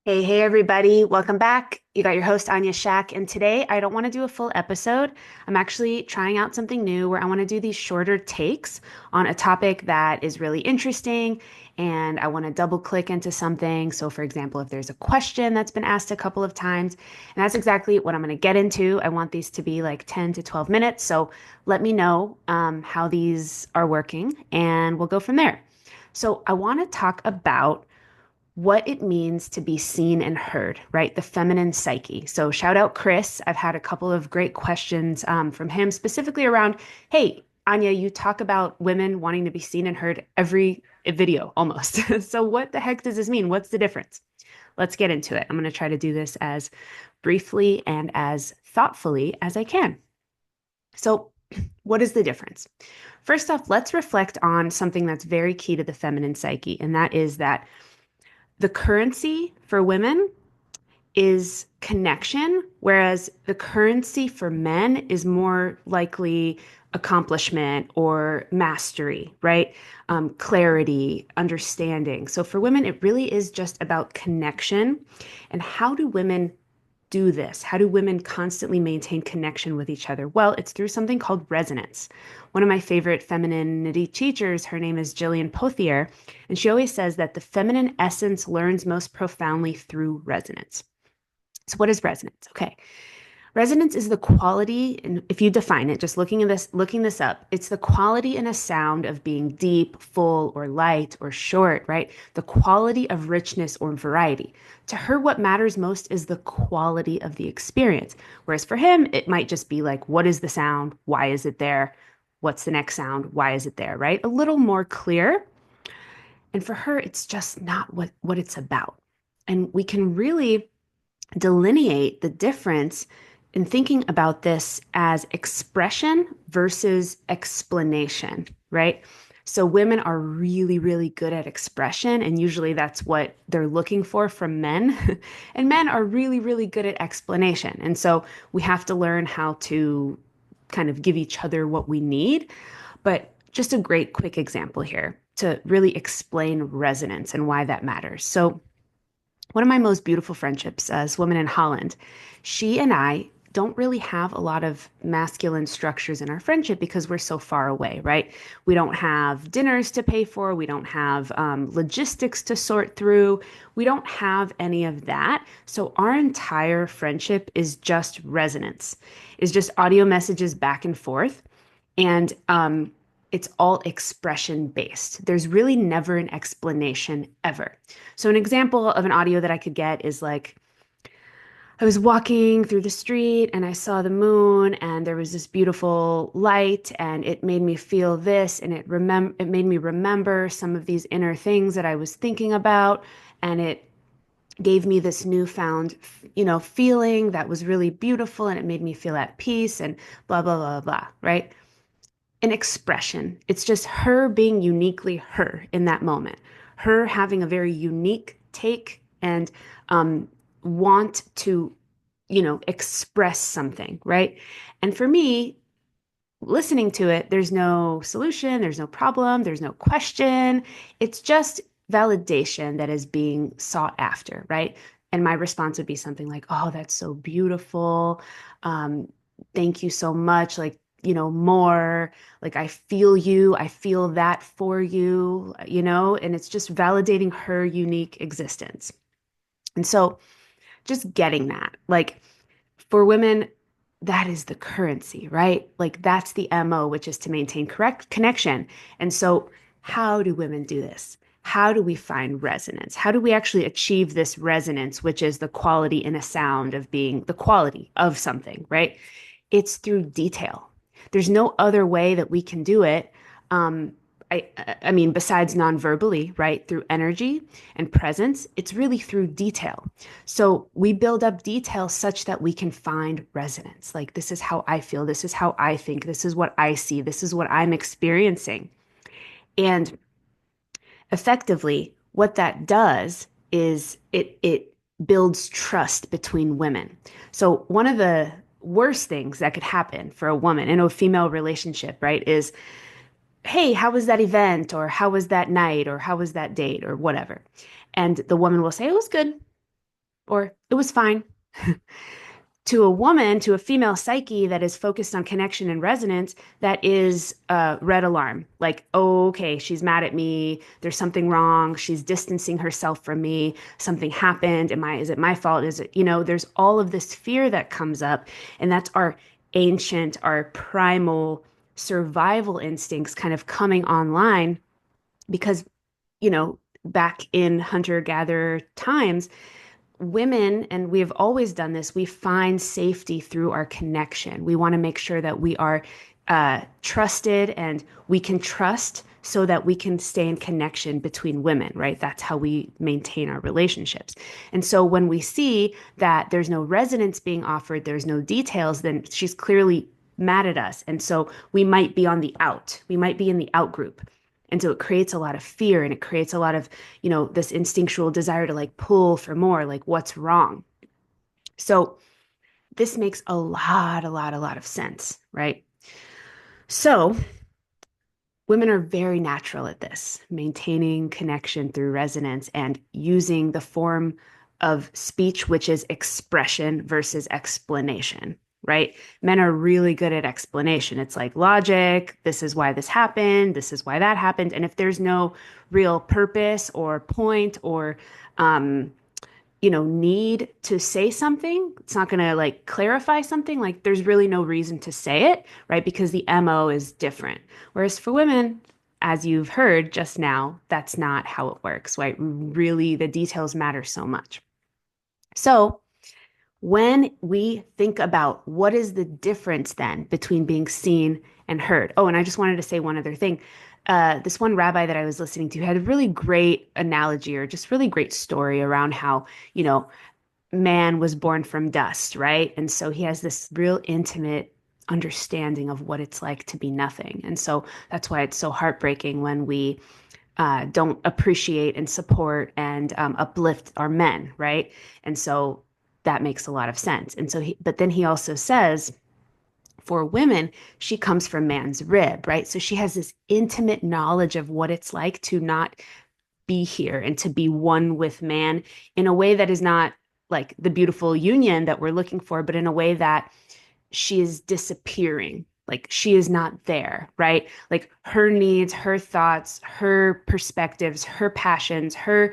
Hey, everybody. Welcome back. You got your host, Anya Shack. And today I don't want to do a full episode. I'm actually trying out something new where I want to do these shorter takes on a topic that is really interesting. And I want to double click into something. So, for example, if there's a question that's been asked a couple of times, and that's exactly what I'm going to get into. I want these to be like 10 to 12 minutes. So, let me know how these are working, and we'll go from there. So, I want to talk about what it means to be seen and heard, right? The feminine psyche. So, shout out Chris. I've had a couple of great questions from him, specifically around, hey, Anya, you talk about women wanting to be seen and heard every video almost. So, what the heck does this mean? What's the difference? Let's get into it. I'm going to try to do this as briefly and as thoughtfully as I can. So, what is the difference? First off, let's reflect on something that's very key to the feminine psyche, and that is that the currency for women is connection, whereas the currency for men is more likely accomplishment or mastery, right? Clarity, understanding. So for women, it really is just about connection. And how do women do this? How do women constantly maintain connection with each other? Well, it's through something called resonance. One of my favorite femininity teachers, her name is Jillian Pothier, and she always says that the feminine essence learns most profoundly through resonance. So, what is resonance? Okay. Resonance is the quality, and if you define it, just looking this up, it's the quality in a sound of being deep, full, or light, or short, right? The quality of richness or variety. To her, what matters most is the quality of the experience. Whereas for him, it might just be like, what is the sound? Why is it there? What's the next sound? Why is it there, right? A little more clear. And for her, it's just not what it's about. And we can really delineate the difference in thinking about this as expression versus explanation, right? So women are really, really good at expression, and usually that's what they're looking for from men. And men are really, really good at explanation. And so we have to learn how to kind of give each other what we need. But just a great quick example here to really explain resonance and why that matters. So one of my most beautiful friendships, this woman in Holland, she and I don't really have a lot of masculine structures in our friendship because we're so far away, right? We don't have dinners to pay for. We don't have logistics to sort through. We don't have any of that. So our entire friendship is just resonance, is just audio messages back and forth. And it's all expression based. There's really never an explanation ever. So, an example of an audio that I could get is like, I was walking through the street and I saw the moon and there was this beautiful light and it made me feel this and it made me remember some of these inner things that I was thinking about, and it gave me this newfound, feeling that was really beautiful, and it made me feel at peace and blah blah blah blah, right? An expression. It's just her being uniquely her in that moment, her having a very unique take and want to, express something, right? And for me, listening to it, there's no solution, there's no problem, there's no question. It's just validation that is being sought after, right? And my response would be something like, oh, that's so beautiful. Um, Thank you so much. Like, more like I feel you, I feel that for you, and it's just validating her unique existence. And so just getting that, like, for women, that is the currency, right? Like that's the MO, which is to maintain correct connection. And so, how do women do this? How do we find resonance? How do we actually achieve this resonance, which is the quality in a sound of being the quality of something, right? It's through detail. There's no other way that we can do it. Um, I mean, besides non-verbally, right? Through energy and presence, it's really through detail. So we build up detail such that we can find resonance. Like, this is how I feel. This is how I think. This is what I see. This is what I'm experiencing. And effectively, what that does is it builds trust between women. So one of the worst things that could happen for a woman in a female relationship, right, is, hey, how was that event? Or how was that night? Or how was that date? Or whatever. And the woman will say, it was good. or it was fine. To a woman, to a female psyche that is focused on connection and resonance, that is a red alarm. Like, oh, okay, she's mad at me. There's something wrong. She's distancing herself from me. Something happened. Is it my fault? Is it, there's all of this fear that comes up. And that's our ancient, our primal survival instincts kind of coming online because, back in hunter-gatherer times, women, and we have always done this, we find safety through our connection. We want to make sure that we are trusted and we can trust so that we can stay in connection between women, right? That's how we maintain our relationships. And so when we see that there's no resonance being offered, there's no details, then she's clearly mad at us. And so we might be on the out, we might be in the out group. And so it creates a lot of fear and it creates a lot of, this instinctual desire to like pull for more, like what's wrong. So this makes a lot of sense, right? So women are very natural at this, maintaining connection through resonance and using the form of speech, which is expression versus explanation, right? Men are really good at explanation. It's like logic. This is why this happened. This is why that happened. And if there's no real purpose or point or, need to say something, it's not going to like clarify something, like there's really no reason to say it, right? Because the MO is different. Whereas for women, as you've heard just now, that's not how it works, right? Really, the details matter so much. So when we think about what is the difference then between being seen and heard. Oh, and I just wanted to say one other thing. This one rabbi that I was listening to had a really great analogy or just really great story around how, man was born from dust, right? And so he has this real intimate understanding of what it's like to be nothing. And so that's why it's so heartbreaking when we don't appreciate and support and uplift our men, right? And so that makes a lot of sense. And so, but then he also says, for women, she comes from man's rib, right? So she has this intimate knowledge of what it's like to not be here and to be one with man in a way that is not like the beautiful union that we're looking for, but in a way that she is disappearing. Like she is not there, right? Like her needs, her thoughts, her perspectives, her passions, her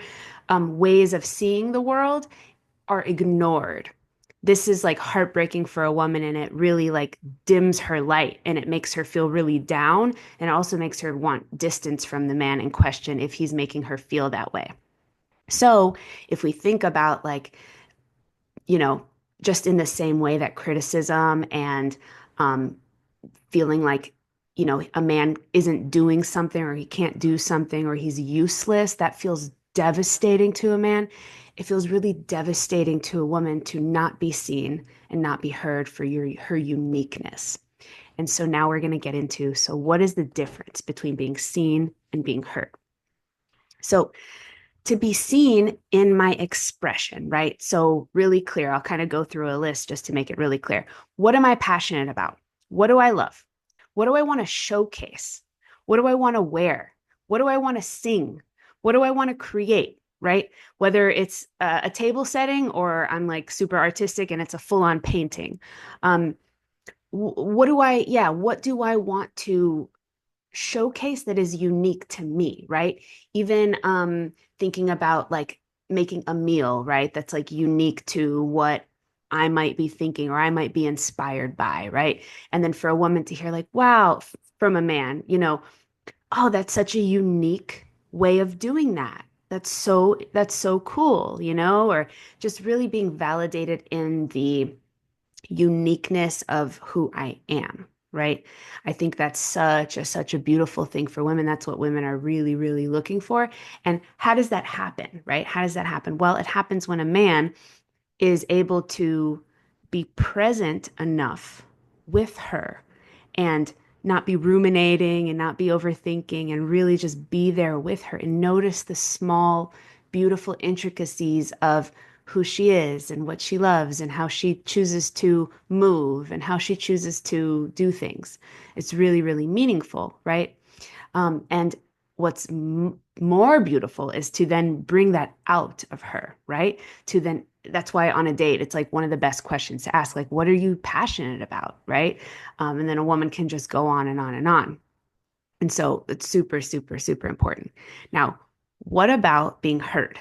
ways of seeing the world are ignored. This is like heartbreaking for a woman and it really like dims her light and it makes her feel really down and also makes her want distance from the man in question if he's making her feel that way. So if we think about like, you know, just in the same way that criticism and um, feeling like, a man isn't doing something or he can't do something or he's useless, that feels devastating to a man. It feels really devastating to a woman to not be seen and not be heard for her uniqueness. And so now we're going to get into, so what is the difference between being seen and being heard? So to be seen in my expression, right? So, really clear. I'll kind of go through a list just to make it really clear. What am I passionate about? What do I love? What do I want to showcase? What do I want to wear? What do I want to sing? What do I want to create? Right? Whether it's a table setting or I'm like super artistic and it's a full on painting. What do I want to showcase that is unique to me, right? Even thinking about like making a meal, right? That's like unique to what I might be thinking or I might be inspired by, right? And then for a woman to hear like, wow, from a man, oh, that's such a unique way of doing that. That's so cool, or just really being validated in the uniqueness of who I am, right? I think that's such a beautiful thing for women. That's what women are really, really looking for. And how does that happen, right? How does that happen? Well, it happens when a man is able to be present enough with her and not be ruminating and not be overthinking and really just be there with her and notice the small, beautiful intricacies of who she is and what she loves and how she chooses to move and how she chooses to do things. It's really, really meaningful, right? And what's more beautiful is to then bring that out of her, right? To then, that's why on a date, it's like one of the best questions to ask, like, what are you passionate about, right? And then a woman can just go on and on and on. And so it's super, super, super important. Now, what about being heard?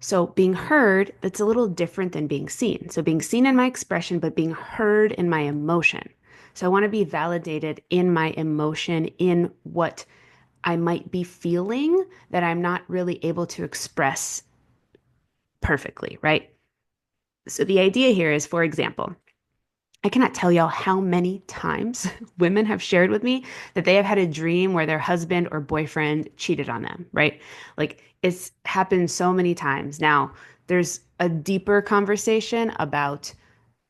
So being heard, that's a little different than being seen. So being seen in my expression, but being heard in my emotion. So I want to be validated in my emotion, in what I might be feeling that I'm not really able to express perfectly, right? So the idea here is, for example, I cannot tell y'all how many times women have shared with me that they have had a dream where their husband or boyfriend cheated on them, right? Like it's happened so many times. Now, there's a deeper conversation about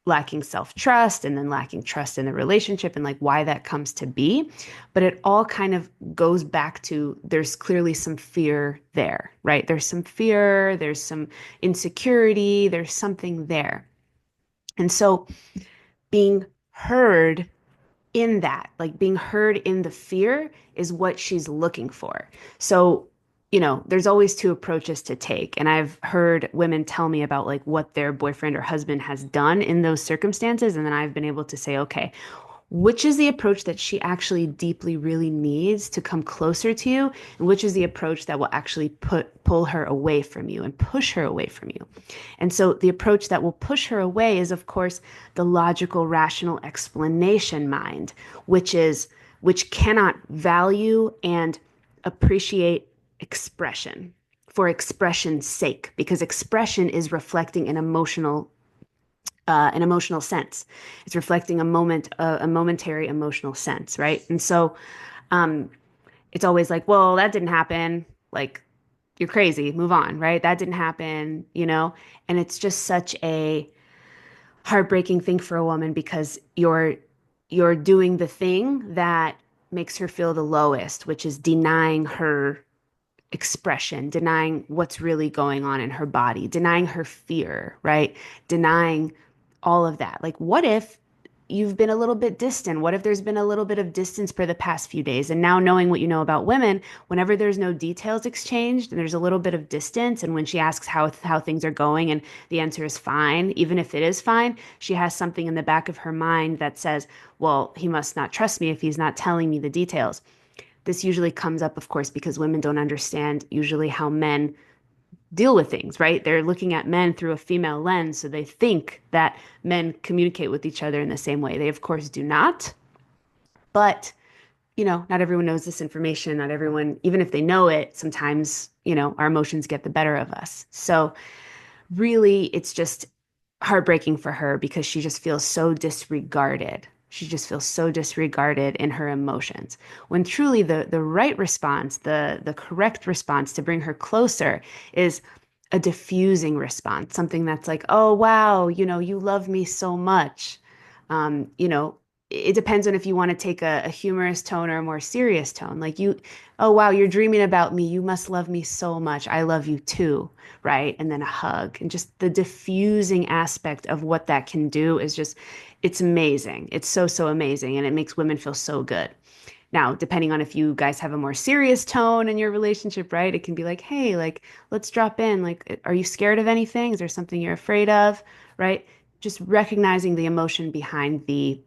lacking self-trust and then lacking trust in the relationship and like why that comes to be. But it all kind of goes back to there's clearly some fear there, right? There's some fear, there's some insecurity, there's something there. And so being heard in that, like being heard in the fear is what she's looking for. So, there's always two approaches to take. And I've heard women tell me about like what their boyfriend or husband has done in those circumstances. And then I've been able to say, okay, which is the approach that she actually deeply really needs to come closer to you, and which is the approach that will actually pull her away from you and push her away from you. And so the approach that will push her away is, of course, the logical, rational explanation mind, which cannot value and appreciate expression for expression's sake, because expression is reflecting an emotional sense. It's reflecting a momentary emotional sense, right? And so um, it's always like, well, that didn't happen. Like, you're crazy. Move on, right? That didn't happen. And it's just such a heartbreaking thing for a woman because you're doing the thing that makes her feel the lowest, which is denying her expression, denying what's really going on in her body, denying her fear, right? Denying all of that. Like, what if you've been a little bit distant? What if there's been a little bit of distance for the past few days? And now, knowing what you know about women, whenever there's no details exchanged and there's a little bit of distance, and when she asks how things are going and the answer is fine, even if it is fine, she has something in the back of her mind that says, well, he must not trust me if he's not telling me the details. This usually comes up, of course, because women don't understand usually how men deal with things, right? They're looking at men through a female lens, so they think that men communicate with each other in the same way. They, of course, do not. But, not everyone knows this information. Not everyone, even if they know it, sometimes, our emotions get the better of us. So, really, it's just heartbreaking for her because she just feels so disregarded. She just feels so disregarded in her emotions. When truly the right response, the correct response to bring her closer is a diffusing response, something that's like, oh wow, you love me so much. Um, you know, it depends on if you want to take a humorous tone or a more serious tone. Like oh wow, you're dreaming about me. You must love me so much. I love you too, right? And then a hug. And just the diffusing aspect of what that can do is just, it's amazing. It's so, so amazing. And it makes women feel so good. Now, depending on if you guys have a more serious tone in your relationship, right? It can be like, hey, like, let's drop in. Like, are you scared of anything? Is there something you're afraid of? Right? Just recognizing the emotion behind the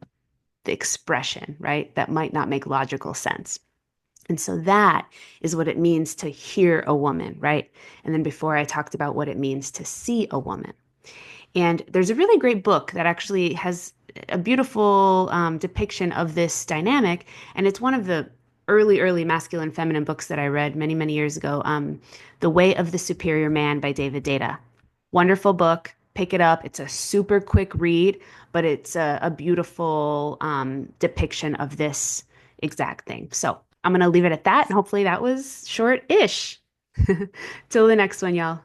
expression, right? That might not make logical sense. And so that is what it means to hear a woman, right? And then before I talked about what it means to see a woman. And there's a really great book that actually has a beautiful depiction of this dynamic. And it's one of the early masculine feminine books that I read many, many years ago. The Way of the Superior Man by David Data. Wonderful book. Pick it up. It's a super quick read, but it's a beautiful depiction of this exact thing. So I'm going to leave it at that. And hopefully that was short-ish. Till the next one, y'all.